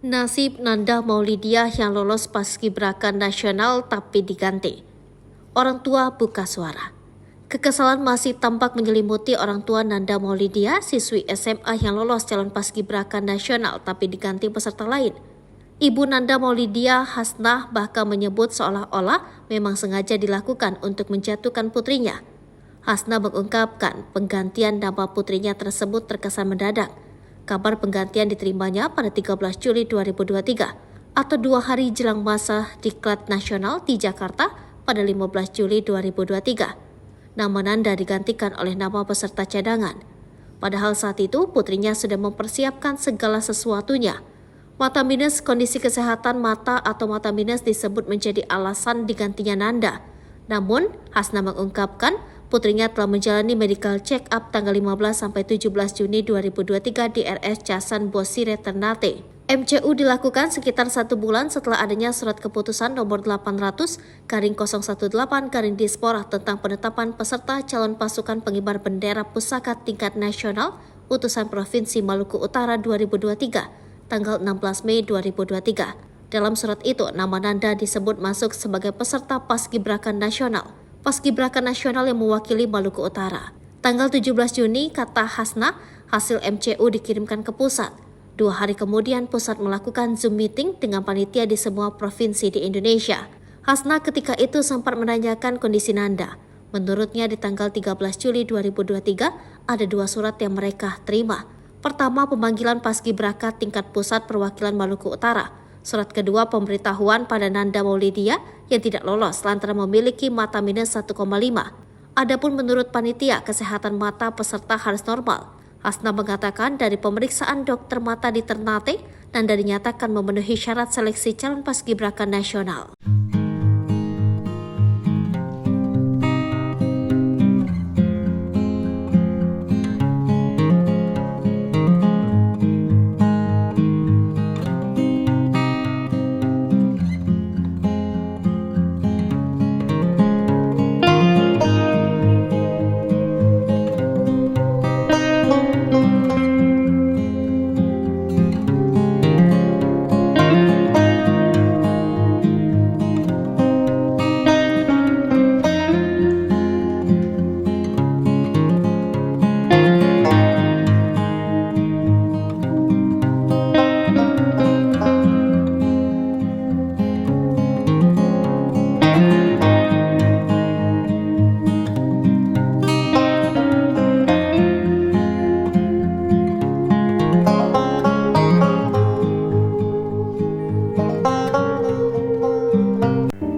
Nasib Nanda Maulidiah yang lolos Paskibraka Nasional tapi diganti. Orang tua buka suara. Kekesalan masih tampak menyelimuti orang tua Nanda Maulidiah, siswi SMA yang lolos calon Paskibraka Nasional tapi diganti peserta lain. Ibu Nanda Maulidiah, Hasnah, bahkan menyebut seolah-olah memang sengaja dilakukan untuk menjatuhkan putrinya. Hasnah mengungkapkan penggantian nama putrinya tersebut terkesan mendadak. Kabar penggantian diterimanya pada 13 Juli 2023 atau 2 hari jelang masa Diklat Nasional di Jakarta pada 15 Juli 2023. Nama Nanda digantikan oleh nama peserta cadangan. Padahal saat itu putrinya sudah mempersiapkan segala sesuatunya. Mata minus, kondisi kesehatan mata atau mata minus disebut menjadi alasan digantinya Nanda. Namun, Hasnah mengungkapkan putrinya telah menjalani medical check-up tanggal 15-17 Juni 2023 di RS Casan Bosire Ternate. MCU dilakukan sekitar 1 bulan setelah adanya surat keputusan nomor 800/018/Dispora tentang penetapan peserta calon pasukan pengibar bendera pusaka tingkat nasional utusan Provinsi Maluku Utara 2023, tanggal 16 Mei 2023. Dalam surat itu, nama Nanda disebut masuk sebagai peserta Paskibraka Nasional. Paskibraka Nasional yang mewakili Maluku Utara. Tanggal 17 Juni, kata Hasnah, hasil MCU dikirimkan ke pusat. 2 hari kemudian, pusat melakukan Zoom meeting dengan panitia di semua provinsi di Indonesia. Hasnah ketika itu sempat menanyakan kondisi Nanda. Menurutnya di tanggal 13 Juli 2023, ada 2 surat yang mereka terima. Pertama, pemanggilan Paskibraka tingkat pusat perwakilan Maluku Utara. Surat kedua, pemberitahuan pada Nanda Maulidiah yang tidak lolos lantaran memiliki mata minus 1,5. Adapun menurut panitia, kesehatan mata peserta harus normal. Hasnah mengatakan dari pemeriksaan dokter mata di Ternate, Nanda dinyatakan memenuhi syarat seleksi calon Paskibraka Nasional.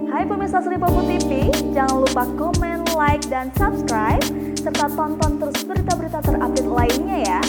Hai pemirsa Sri Popo TV, jangan lupa komen, like, dan subscribe, serta tonton terus berita-berita terupdate lainnya ya.